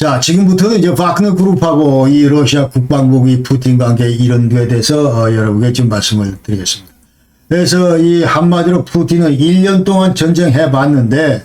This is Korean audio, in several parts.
자, 지금부터는 이제 바그너 그룹하고 이 러시아 국방부 이 푸틴 관계 이런 데에 대해서 여러분께 지금 말씀을 드리겠습니다. 그래서 이 한마디로 푸틴은 1년 동안 전쟁해 봤는데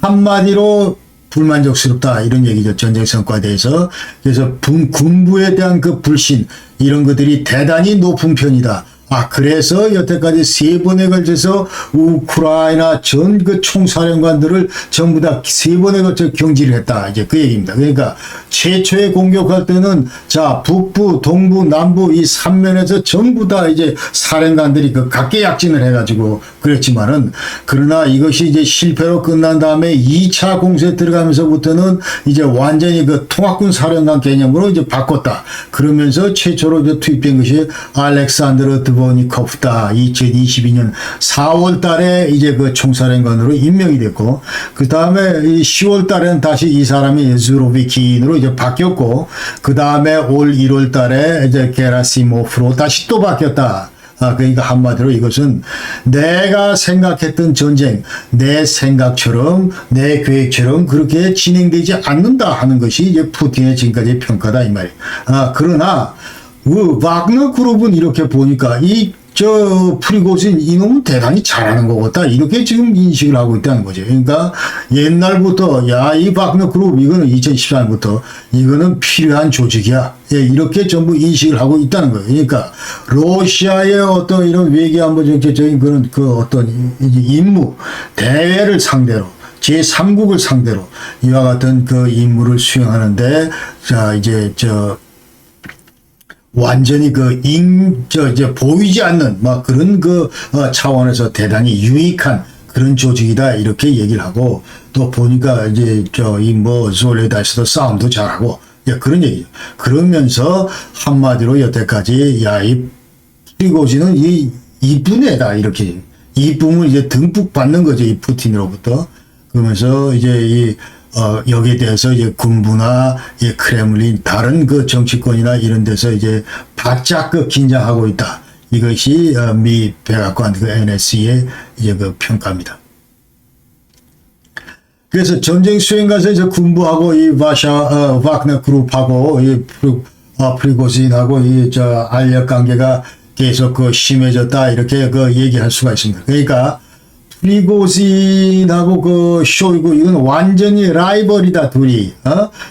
한마디로 불만족스럽다 이런 얘기죠. 전쟁 성과에 대해서. 그래서 군부에 대한 그 불신 이런 것들이 대단히 높은 편이다. 그래서 여태까지 3번에 걸쳐서 우크라이나 전 그 총사령관들을 전부 다 3번에 걸쳐 경질을 했다. 이제 그 얘기입니다. 그러니까 최초에 공격할 때는 자, 북부, 동부, 남부 이 3면에서 전부 다 이제 사령관들이 그 각계약진을 해가지고 그랬지만은 그러나 이것이 이제 실패로 끝난 다음에 2차 공세에 들어가면서부터는 이제 완전히 그 통합군 사령관 개념으로 이제 바꿨다. 그러면서 최초로 이제 투입된 것이 알렉산드르 드보니코프다. 2022년 4월 달에 이제 그 총사령관으로 임명이 됐고, 그 다음에 10월 달에는 다시 이 사람이 즈로비킨으로 이제 바뀌었고, 그 다음에 올 1월 달에 이제 게라시모프로 다시 또 바뀌었다. 그러니까 한마디로 이것은 내가 생각했던 전쟁, 내 생각처럼, 내 계획처럼 그렇게 진행되지 않는다 하는 것이 이제 푸틴의 지금까지의 평가다, 이 말이에요. 그러나, 와그너 그룹은 이렇게 보니까 프리고진 이놈은 대단히 잘하는 것 같다. 이렇게 지금 인식을 하고 있다는 거죠. 그러니까 옛날부터, 이 와그너 그룹, 이거는 2014년부터, 이거는 필요한 조직이야. 이렇게 전부 인식을 하고 있다는 거예요. 그러니까, 러시아의 어떤 이런 외교안보 정책적인 그런 그 어떤 임무, 대회를 상대로, 제3국을 상대로, 이와 같은 그 임무를 수행하는데, 완전히 보이지 않는, 그런 차원에서 대단히 유익한 그런 조직이다, 이렇게 얘기를 하고, 또 보니까 솔레다에서도 싸움도 잘하고, 그런 얘기죠. 그러면서 한마디로 여태까지, 이 프리고진은 이쁜 애다, 이렇게. 이쁨을 이제 듬뿍 받는 거죠, 이 푸틴으로부터. 그러면서 여기에 대해서 이제 군부나 크렘린 다른 그 정치권이나 이런 데서 이제 바짝 긴장하고 있다. 이것이 미 백악관 그 NSC의 이제 그 평가입니다. 그래서 전쟁 수행가서 이제 군부하고 이 와그너 그룹하고 프리고진하고 알력 관계가 계속 심해졌다, 이렇게 얘기할 수가 있습니다. 그러니까 프리고진하고 쇼이구, 이건 완전히 라이벌이다, 둘이.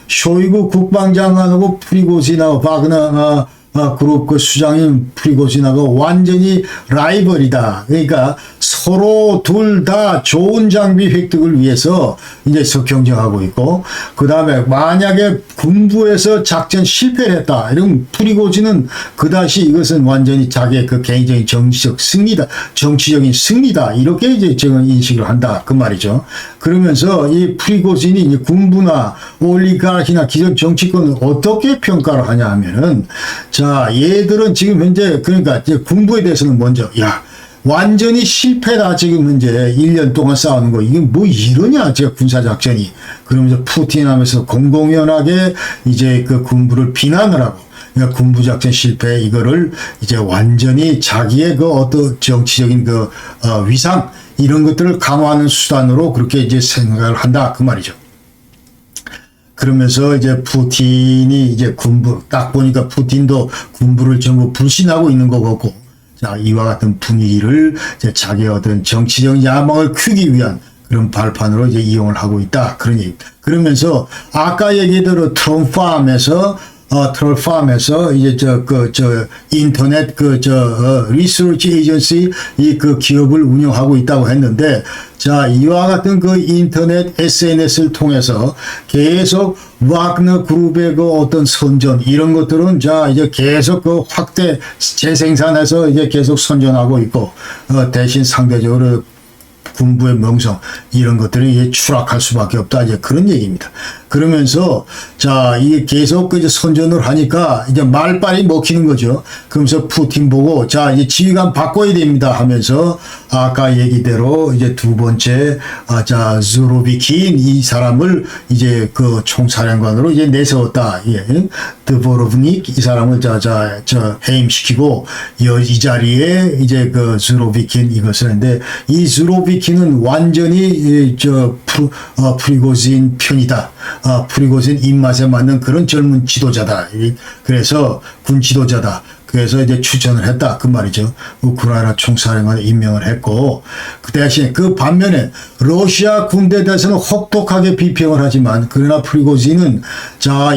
쇼이구 국방장관하고 프리고진하고 바그너 그룹 수장인 프리고진하고 완전히 라이벌이다. 그러니까 서로 둘 다 좋은 장비 획득을 위해서 이제 경쟁하고 있고, 그 다음에 만약에 군부에서 작전 실패를 했다, 이러면 프리고진은 그다시 이것은 완전히 자기의 그 개인적인 정치적 승리다, 정치적인 승리다, 이렇게 이제 저는 인식을 한다, 그 말이죠. 그러면서 이 프리고진이 이제 군부나 올리가르히나 기존 정치권을 어떻게 평가를 하냐 하면은, 얘들은 지금 현재, 그러니까 이제 군부에 대해서는 먼저, 완전히 실패다, 지금 현재 1년 동안 싸우는 거. 이게 뭐 이러냐, 군사작전이. 그러면서 푸틴 하면서 공공연하게 이제 그 군부를 비난을 하고, 그러니까 군부작전 실패, 이거를 이제 완전히 자기의 그 어떤 정치적인 위상, 이런 것들을 강화하는 수단으로 그렇게 이제 생각을 한다, 그 말이죠. 그러면서 이제 푸틴이 이제 군부, 딱 보니까 푸틴도 군부를 전부 불신하고 있는 것 같고, 이와 같은 분위기를 이제 자기의 어떤 정치적 야망을 크기 위한 그런 발판으로 이제 이용을 하고 있다, 그런 얘기입니다. 그러면서 아까 얘기대로 트럼팜에서 이제 인터넷 리서치 에이전시 기업을 운영하고 있다고 했는데, 이와 같은 인터넷 SNS를 통해서 계속 와그너 그룹의 어떤 선전, 이런 것들은 이제 계속 확대, 재생산해서 이제 계속 선전하고 있고, 대신 상대적으로 군부의 명성, 이런 것들이 추락할 수밖에 없다, 이제 그런 얘기입니다. 그러면서 이게 계속 이제 선전을 하니까 이제 말빨이 먹히는 거죠. 그러면서 푸틴 보고 이제 지휘관 바꿔야 됩니다 하면서 아까 얘기대로 이제 두 번째 즈로비킨, 이 사람을 이제 그 총사령관으로 이제 내세웠다. 드보르브닉, 이 사람을 해임시키고 이 자리에 이제 그 즈로비킨 이것을 했는데, 이 즈로비킨은 완전히 프리고진 편이다. 프리고진 입맛에 맞는 그런 젊은 지도자다. 그래서 군 지도자다. 그래서 이제 추천을 했다. 그 말이죠. 우크라이나 총사령관을 임명을 했고, 그 대신 그 반면에 러시아 군대에 대해서는 혹독하게 비평을 하지만, 그러나 프리고진은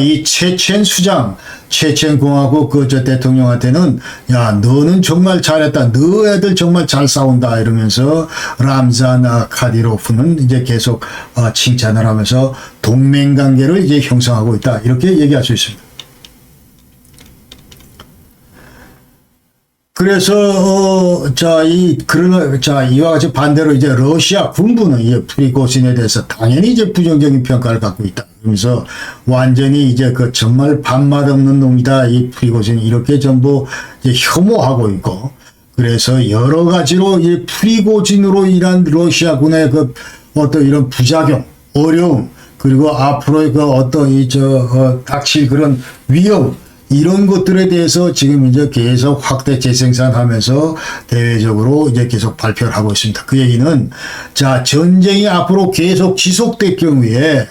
이 체첸 수장, 체첸 공화국 저 대통령한테는 야, 너는 정말 잘했다. 너 애들 정말 잘 싸운다. 이러면서 람잔 카디로프는 이제 계속 칭찬을 하면서 동맹 관계를 이제 형성하고 있다. 이렇게 얘기할 수 있습니다. 그래서 이와 같이 반대로 이제 러시아 군부는 이 프리고진에 대해서 당연히 이제 부정적인 평가를 갖고 있다. 그러면서 완전히 이제 정말 밥맛 없는 놈이다. 이 프리고진 이렇게 전부 이제 혐오하고 있고, 그래서 여러 가지로 이 프리고진으로 인한 러시아군의 어떤 이런 부작용, 어려움, 그리고 앞으로의 닥칠 그런 위험, 이런 것들에 대해서 지금 이제 계속 확대 재생산하면서 대외적으로 이제 계속 발표를 하고 있습니다. 그 얘기는 전쟁이 앞으로 계속 지속될 경우에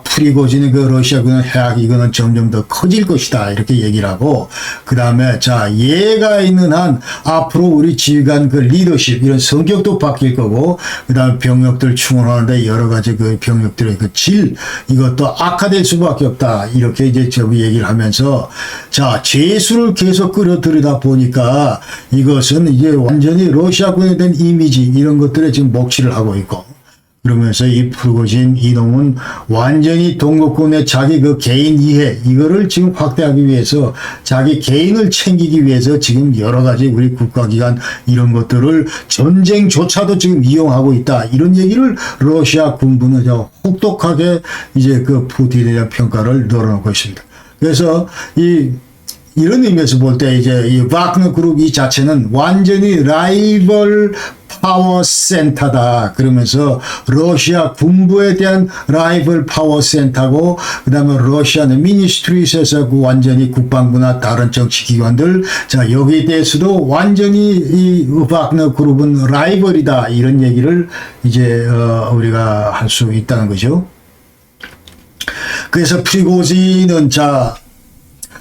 프리고진의 러시아군의 해악 이거는 점점 더 커질 것이다. 이렇게 얘기를 하고, 그 다음에 얘가 있는 한 앞으로 우리 지휘관 리더십 이런 성격도 바뀔 거고, 그 다음에 병력들 충원하는데 여러 가지 병력들의 질 이것도 악화될 수밖에 없다. 이렇게 이제 얘기를 하면서 재수를 계속 끌어들이다 보니까 이것은 이제 완전히 러시아군에 대한 이미지 이런 것들에 지금 먹칠을 하고 있고, 그러면서 이 프리고진 이놈은 완전히 동독군의 자기 개인 이해 이거를 지금 확대하기 위해서 자기 개인을 챙기기 위해서 지금 여러 가지 우리 국가기관 이런 것들을 전쟁조차도 지금 이용하고 있다. 이런 얘기를 러시아 군부는 혹독하게 이제 푸틴에 대한 평가를 늘어놓고 있습니다. 그래서 이런 의미에서 볼 때 이제 이 와그너 그룹 이 자체는 완전히 라이벌 파워 센터다. 그러면서 러시아 군부에 대한 라이벌 파워 센터고, 그 다음에 러시아는 미니스트리에서 완전히 국방부나 다른 정치기관들, 여기에 대해서도 완전히 이 와그너 그룹은 라이벌이다. 이런 얘기를 이제 우리가 할 수 있다는 거죠. 그래서 프리고진은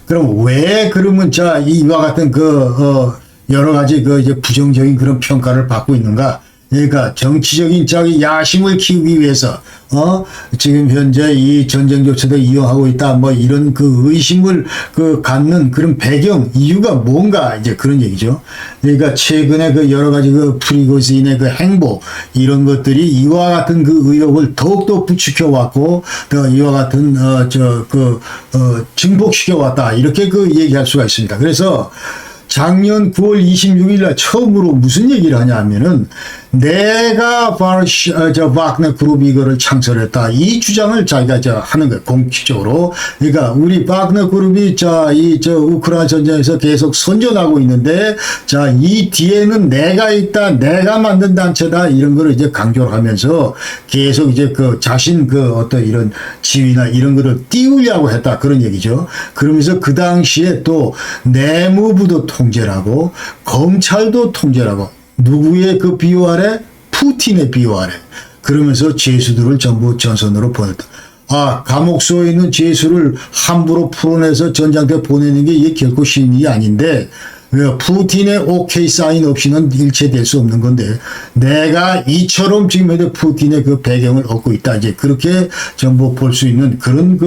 그럼 왜 그러면 이와 같은 여러 가지 이제 부정적인 그런 평가를 받고 있는가? 그러니까 정치적인 야심을 키우기 위해서 지금 현재 이 전쟁조차도 이용하고 있다. 뭐 이런 의심을 갖는 그런 배경 이유가 뭔가 이제 그런 얘기죠. 그러니까 최근에 여러 가지 프리고진의 행보 이런 것들이 이와 같은 의혹을 더욱더 부추겨 왔고 또 이와 같은 증폭시켜 왔다. 이렇게 얘기할 수가 있습니다. 그래서 작년 9월 26일 날 처음으로 무슨 얘기를 하냐면은 내가 와그너 그룹 이거를 창설했다. 이 주장을 자기가 하는 거예요. 공식적으로. 그러니까 우리 와그너 그룹이 우크라이나 전쟁에서 계속 선전하고 있는데 이 뒤에는 내가 있다. 내가 만든 단체다. 이런 거를 이제 강조를 하면서 계속 이제 자신 어떤 이런 지위나 이런 거를 띄우려고 했다. 그런 얘기죠. 그러면서 그 당시에 또 내무부도 통제를 하고 검찰도 통제를 하고 누구의 비호 아래? 푸틴의 비호 아래. 그러면서 죄수들을 전부 전선으로 보냈다. 감옥소에 있는 죄수를 함부로 풀어내서 전장터에 보내는 게 이게 결코 쉬운 일이 아닌데 푸틴의 오케이 사인 없이는 일체될 수 없는 건데 내가 이처럼 지금 푸틴의 배경을 얻고 있다. 이제 그렇게 전부 볼 수 있는 그런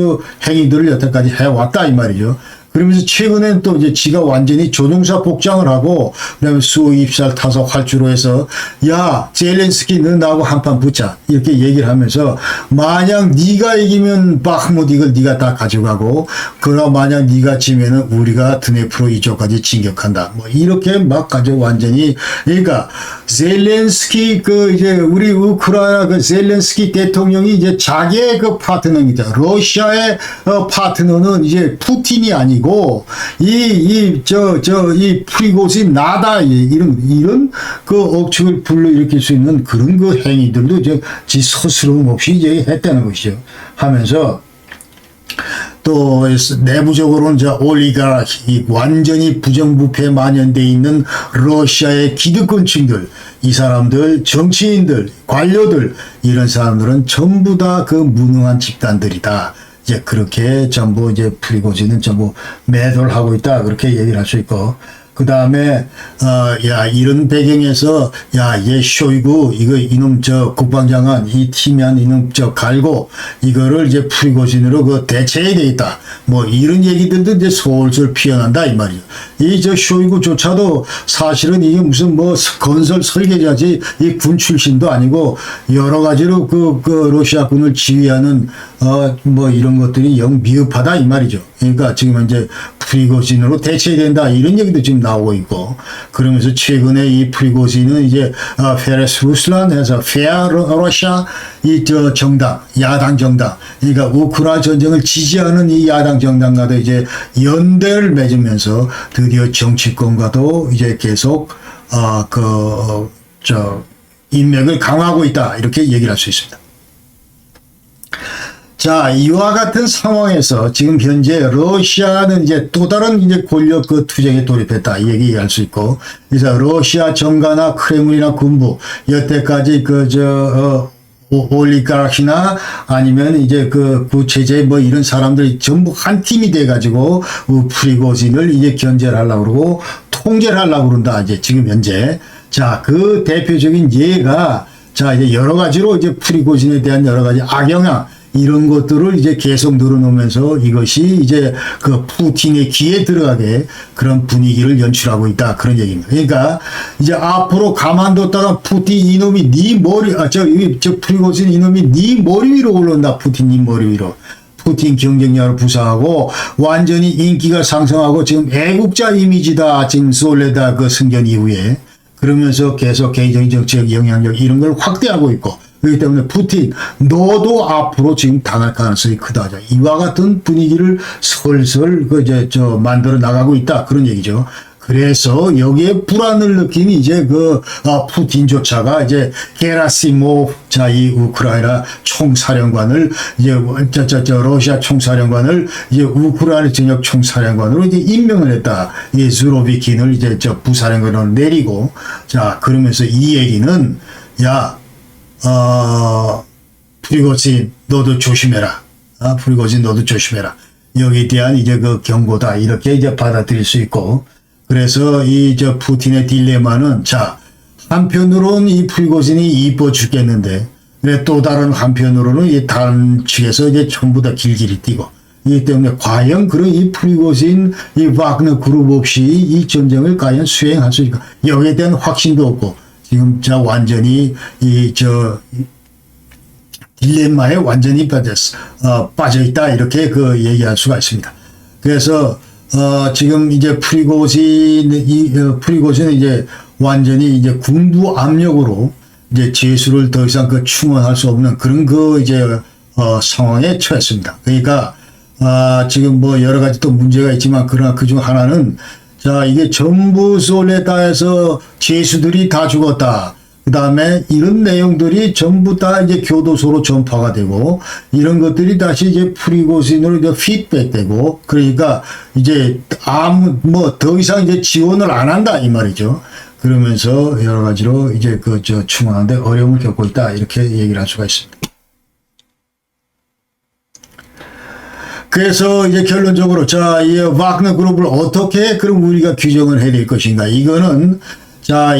행위들을 여태까지 해왔다 이 말이죠. 그러면서 최근엔 또 이제 지가 완전히 조종사 복장을 하고 그다음에 수입살 타서 활주로 해서 야 젤렌스키 너 나하고 한판 붙자 이렇게 얘기를 하면서 만약 네가 이기면 바흐무트 이걸 네가 다 가져가고 그러나 만약 네가 지면은 우리가 드네프로 이쪽까지 진격한다 뭐 이렇게 막 가져 완전히 그러니까 젤렌스키 이제 우리 우크라이나 젤렌스키 대통령이 이제 자기의 파트너입니다. 러시아의 파트너는 이제 푸틴이 아니고 이 프리고진 나다 이런 억측을 불러일으킬 수 있는 그런 행위들도 지 서스럼 없이 이제 했다는 것이죠. 하면서 또 또 내부적으로는 저 올리가르키, 완전히 부정부패에 만연돼 있는 러시아의 기득권층들, 이 사람들, 정치인들, 관료들, 이런 사람들은 전부 다 그 무능한 집단들이다. 이제 그렇게 전부 이제 프리고진은 전부 매도를 하고 있다. 그렇게 얘기를 할 수 있고. 그 다음에, 야, 이런 배경에서, 야, 얘 쇼이구, 이거, 이놈, 국방장관, 이 티면 이놈, 갈고, 이거를 이제 프리고진으로 그 대체해야 되겠다. 뭐, 이런 얘기들도 이제 솔솔 피어난다, 이 말이죠. 이 쇼이구조차도 사실은 이게 무슨 뭐, 건설 설계자지, 이 군 출신도 아니고, 여러 가지로 러시아 군을 지휘하는, 뭐, 이런 것들이 영 미흡하다, 이 말이죠. 그러니까 지금 이제 프리고진으로 대체해야 된다, 이런 얘기도 지금 나오고 있고, 그러면서 최근에 이 프리고진은 이제 페레스 루슬란에서 페어 러시아 이 정당, 야당 정당, 그러니까 우크라이나 전쟁을 지지하는 이 야당 정당과도 이제 연대를 맺으면서 드디어 정치권과도 이제 계속 인맥을 강화하고 있다, 이렇게 얘기를 할 수 있습니다. 자, 이와 같은 상황에서 지금 현재 러시아는 이제 또 다른 이제 권력 그 투쟁에 돌입했다, 이 얘기할 수 있고, 그래서 러시아 정가나 크렘린이나 군부, 여태까지 올리가르키나 아니면 이제 그 구체제 뭐 이런 사람들이 전부 한 팀이 돼가지고 프리고진을 이제 견제를 하려고 그러고 통제를 하려고 그런다, 이제 지금 현재. 자, 그 대표적인 예가, 자, 이제 여러 가지로 이제 프리고진에 대한 여러 가지 악영향, 이런 것들을 이제 계속 늘어놓으면서 이것이 이제 그 푸틴의 귀에 들어가게 그런 분위기를 연출하고 있다, 그런 얘기입니다. 그러니까 이제 앞으로 가만뒀다가 푸틴 이놈이 프리고진 이놈이 네 머리 위로 올라온다, 푸틴 네 머리 위로. 푸틴 경쟁력을 부사하고 완전히 인기가 상승하고 지금 애국자 이미지다, 지금 솔레다 그 승전 이후에. 그러면서 계속 개인적인 정치적 영향력 이런 걸 확대하고 있고, 그렇기 때문에 푸틴 너도 앞으로 지금 당할 가능성이 크다. 이와 같은 분위기를 슬슬 만들어 나가고 있다, 그런 얘기죠. 그래서 여기에 불안을 느낀 이제 푸틴조차가 이제 게라시모프, 이 우크라이나 총사령관을 이제 러시아 총사령관을 이제 우크라이나 전역 총사령관으로 이제 임명을 했다. 이 수로비킨을 이제 부사령관으로 내리고, 자, 그러면서 이 얘기는, 야, 프리고진 너도 조심해라. 프리고진 너도 조심해라. 여기에 대한 이제 그 경고다, 이렇게 이제 받아들일 수 있고. 그래서 푸틴의 딜레마는, 자, 한편으로는 이 프리고진이 이뻐 죽겠는데, 또 다른 한편으로는 이 다른 측에서 이제 전부 다 길길이 뛰고, 이기 때문에 과연 그런 이 프리고진, 이 와그너 그룹 없이 이 전쟁을 과연 수행할 수 있을까? 여기에 대한 확신도 없고, 지금 완전히 딜레마에 완전히 빠져있다, 이렇게 얘기할 수가 있습니다. 그래서, 지금 이제 프리고진은 이제 완전히 이제 군부 압력으로 이제 제수를 더 이상 충원할 수 없는 그런 상황에 처했습니다. 그러니까, 지금 뭐 여러 가지 또 문제가 있지만, 그러나 그 중 하나는, 자, 이게 전부 솔레다에서 제수들이 다 죽었다. 그 다음에 이런 내용들이 전부 다 이제 교도소로 전파가 되고, 이런 것들이 다시 이제 프리고진으로 이제 피드백되고, 그러니까 이제 더 이상 이제 지원을 안 한다, 이 말이죠. 그러면서 여러 가지로 이제 충원하는데 어려움을 겪고 있다, 이렇게 얘기를 할 수가 있습니다. 그래서 이제 결론적으로, 자, 이 와그너 그룹을 어떻게 그럼 우리가 규정을 해야 될 것인가. 이거는, 자,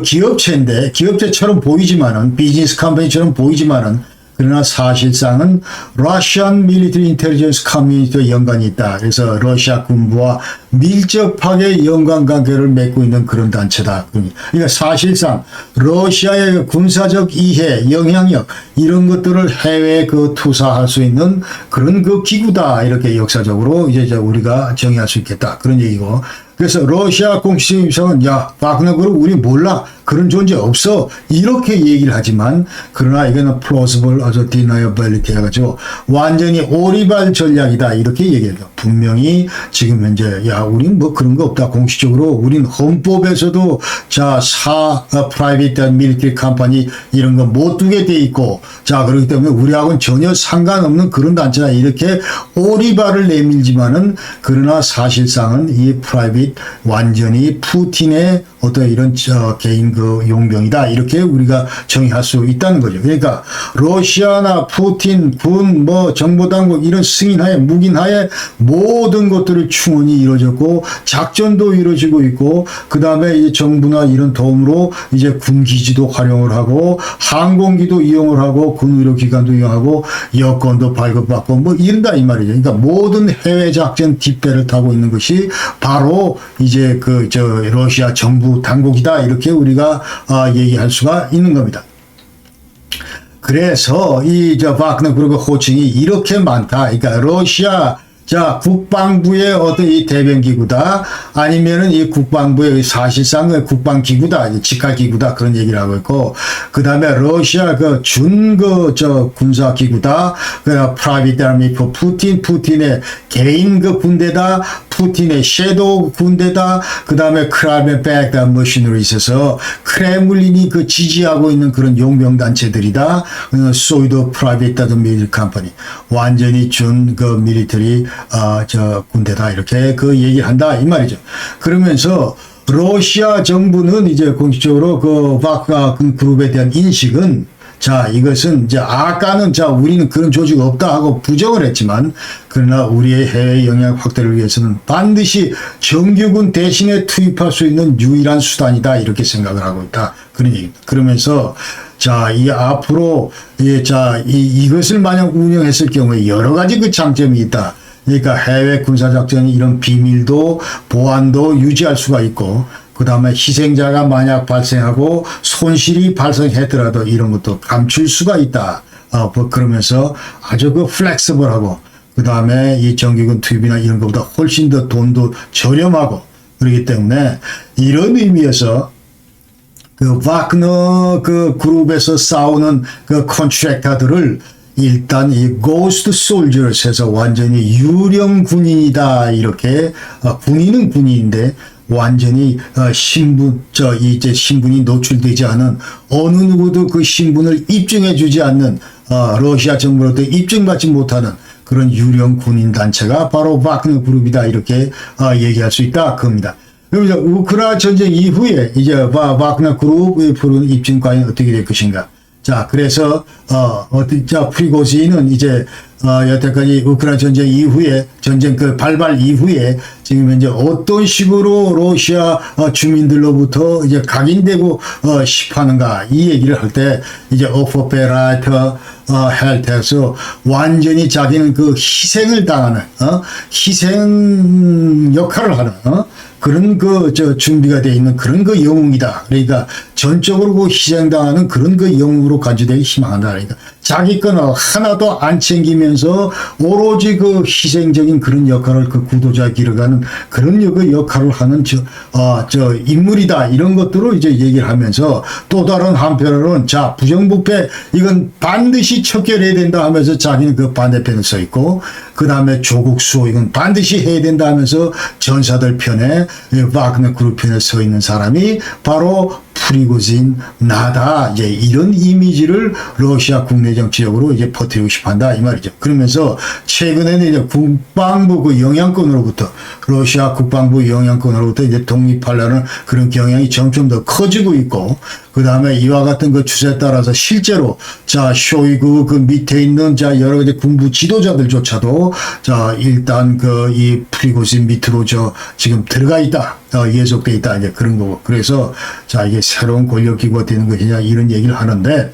기업체인데, 기업체처럼 보이지만은, 비즈니스 컴퍼니처럼 보이지만은, 그러나 사실상은 Russian Military Intelligence Community와 연관이 있다. 그래서 러시아 군부와 밀접하게 연관관계를 맺고 있는 그런 단체다. 그러니까 사실상 러시아의 군사적 이해, 영향력 이런 것들을 해외에 투사할 수 있는 그런 기구다. 이렇게 역사적으로 이제 우리가 정의할 수 있겠다. 그런 얘기고. 그래서 러시아 공식 입장은, 야, 와그너 그룹 우리 몰라. 그런 존재 없어. 이렇게 얘기를 하지만, 그러나 이거는 plausible deniability 해가지고, 완전히 오리발 전략이다. 이렇게 얘기해요. 분명히 지금 현재, 야, 우린 뭐 그런 거 없다. 공식적으로, 우린 헌법에서도, 자, private military company 이런 거 못 두게 돼 있고, 자, 그렇기 때문에 우리하고는 전혀 상관없는 그런 단체다. 이렇게 오리발을 내밀지만은, 그러나 사실상은 이 private 완전히 푸틴의 어떤 이런 개인 그 용병이다. 이렇게 우리가 정의할 수 있다는 거죠. 그러니까 러시아나 푸틴, 군, 뭐 정보당국 이런 승인하에 묵인하에 모든 것들을 충원히 이루어졌고 작전도 이루어지고 있고 그 다음에 이제 정부나 이런 도움으로 이제 군기지도 활용을 하고 항공기도 이용을 하고 군의료기관도 이용하고 여권도 발급받고 뭐 이런다 이 말이죠. 그러니까 모든 해외 작전 뒷배를 타고 있는 것이 바로 이제 그 러시아 정부 당국이다 이렇게 우리가 얘기할 수가 있는 겁니다. 그래서 이 바그너 그룹의 호칭이 이렇게 많다. 그러니까 러시아 국방부의 어떤 이 대변기구다. 아니면은 이 국방부의 사실상 국방기구다. 직할기구다. 그런 얘기를 하고 있고. 그 다음에 러시아 군사기구다. 그 private army for 푸틴의 개인 군대다. 푸틴의 섀도우 군대다. 그 다음에 크라벤백 머신으로 있어서 크레물린이 지지하고 있는 그런 용병단체들이다. 소이도 프라이빗 밀리터리 컴퍼니. 완전히 밀리터리 군대다. 이렇게 얘기를 한다. 이 말이죠. 그러면서 러시아 정부는 이제 공식적으로 바그너 그룹에 대한 인식은 자, 이것은 아까는 우리는 그런 조직 없다 하고 부정을 했지만, 그러나 우리의 해외 영향 확대를 위해서는 반드시 정규군 대신에 투입할 수 있는 유일한 수단이다. 이렇게 생각을 하고 있다. 그런 얘기입니다. 그러면서, 이 앞으로, 이것을 만약 운영했을 경우에 여러 가지 장점이 있다. 그러니까 해외 군사작전이 이런 비밀도, 보안도 유지할 수가 있고, 그 다음에 희생자가 만약 발생하고 손실이 발생했더라도 이런 것도 감출 수가 있다. 그러면서 아주 플렉서블하고 그 다음에 이 정규군 투입이나 이런 것보다 훨씬 더 돈도 저렴하고 그렇기 때문에 이런 의미에서 바그너 그룹에서 싸우는 컨트랙터들을 일단 이 고스트 솔저스 해서 완전히 유령 군인이다. 이렇게 군인은 군인인데 완전히 신분이 노출되지 않은 어느 누구도 그 신분을 입증해 주지 않는 러시아 정부로부터 입증받지 못하는 그런 유령 군인 단체가 바로 바그너 그룹이다. 이렇게 얘기할 수 있다. 그겁니다. 그래서 우크라이나 전쟁 이후에 이제 바그너 그룹의 푸른 입증 과연 어떻게 될 것인가. 자, 그래서, 프리고진은 이제, 여태까지 우크라이나 전쟁 이후에, 전쟁 발발 이후에, 지금 현재 어떤 식으로 러시아 주민들로부터 이제 각인되고, 싶어하는가, 이 얘기를 할 때, 이제, 오퍼페라이터, 헬텍에서 완전히 자기는 희생을 당하는, 희생 역할을 하는, 그런 준비가 되어 있는 그런 영웅이다. 그러니까 전적으로 희생당하는 그런 영웅으로 간주되기 희망한다. 그러니까 자기 거는 하나도 안 챙기면서 오로지 희생적인 그런 역할을 구도자에 길어가는 그런 역할을 하는 인물이다. 이런 것들을 이제 얘기를 하면서 또 다른 한편으로는 부정부패 이건 반드시 척결해야 된다 하면서 자기는 반대편에 서 있고 그 다음에 조국 수호 이건 반드시 해야 된다 하면서 전사들 편에 바그너 그룹 편에 서 있는 사람이 바로 프리고진 나다. 이제 이런 이미지를 러시아 국내 정치적으로 이제 퍼뜨리고 싶어 한다. 이 말이죠. 그러면서 최근에는 이제 국방부 영향권으로부터 러시아 국방부 영향권으로부터 이제 독립하려는 그런 경향이 점점 더 커지고 있고 그 다음에 이와 같은 추세에 따라서 실제로 쇼이구 밑에 있는 여러 가지 군부 지도자들조차도 일단 이 프리고진 밑으로 지금 들어가 있다. 예속돼 있다. 이제 그런 거고. 그래서 이게 새로운 권력기구가 되는 것이냐 이런 얘기를 하는데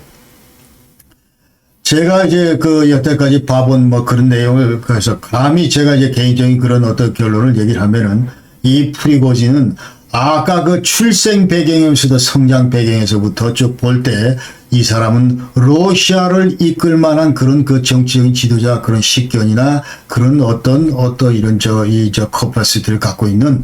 제가 이제 여태까지 봐본 그런 내용을 그래서 감히 제가 이제 개인적인 그런 어떤 결론을 얘기를 하면은 이 프리고진은 아까 출생 배경에서도 성장 배경에서부터 쭉 볼 때 이 사람은 러시아를 이끌 만한 그런 정치적인 지도자 그런 식견이나 그런 어떤 이런 커퍼시티를 갖고 있는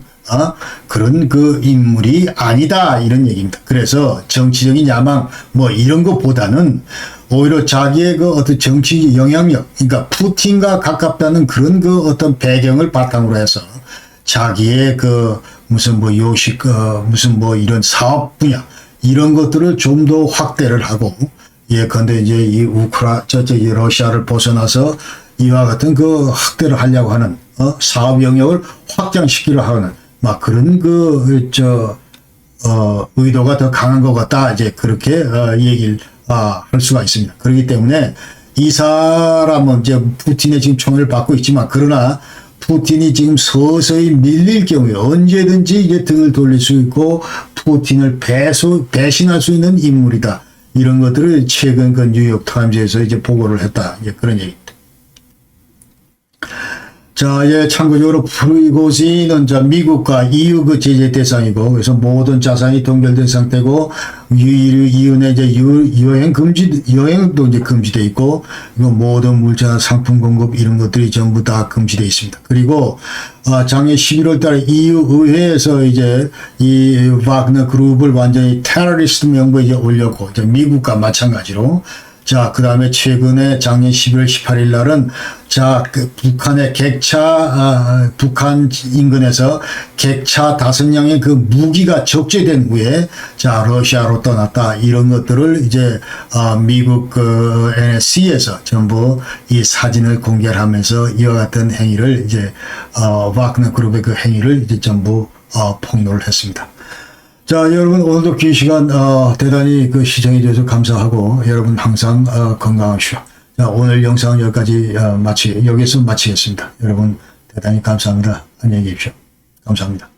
그런 그 인물이 아니다 이런 얘기입니다. 그래서 정치적인 야망 뭐 이런 것보다는 오히려 자기의 그 어떤 정치 영향력, 그러니까 푸틴과 가깝다는 그런 그 어떤 배경을 바탕으로 해서 자기의 그 무슨 뭐 요식, 무슨 뭐 이런 사업 분야 이런 것들을 좀 더 확대를 하고, 예컨대 이제 이 이 러시아를 벗어나서 이와 같은 그 확대를 하려고 하는 사업 영역을 확장시키려 하는 막 그런 의도가 더 강한 것 같다 이제 그렇게 얘기를 할 수가 있습니다. 그렇기 때문에 이 사람은 이제 푸틴의 지금 총애를 받고 있지만, 그러나 푸틴이 지금 서서히 밀릴 경우에 언제든지 이제 등을 돌릴 수 있고 푸틴을 배신할 수 있는 인물이다. 이런 것들을 최근 그 뉴욕 타임즈에서 이제 보고를 했다. 이제 그런 얘기입니다. 자, 참고적으로 프리고진은 미국과 EU 그 제재 대상이고, 그래서 모든 자산이 동결된 상태고, 이윤의 이제 여행도 이제 금지돼 있고, 모든 물자, 상품 공급 이런 것들이 전부 다 금지돼 있습니다. 그리고 작년 11월 달에 EU 의회에서 이제 이 와그너 그룹을 완전히 테러리스트 명부에 이제 올렸고, 이제 미국과 마찬가지로. 자, 그 다음에 최근에 작년 11월 18일 날은 그 북한의 북한 인근에서 객차 5량의 그 무기가 적재된 후에 러시아로 떠났다. 이런 것들을 이제 미국 그 NSC에서 전부 이 사진을 공개를 하면서 이와 같은 행위를 이제 와그너 그룹의 그 행위를 이제 전부 폭로를 했습니다. 자, 여러분 오늘도 긴 시간 대단히 그 시청해 주셔서 감사하고, 여러분 항상 건강하십시오. 자, 오늘 영상은 여기까지 여기서 마치겠습니다. 여러분 대단히 감사합니다. 안녕히 계십시오. 감사합니다.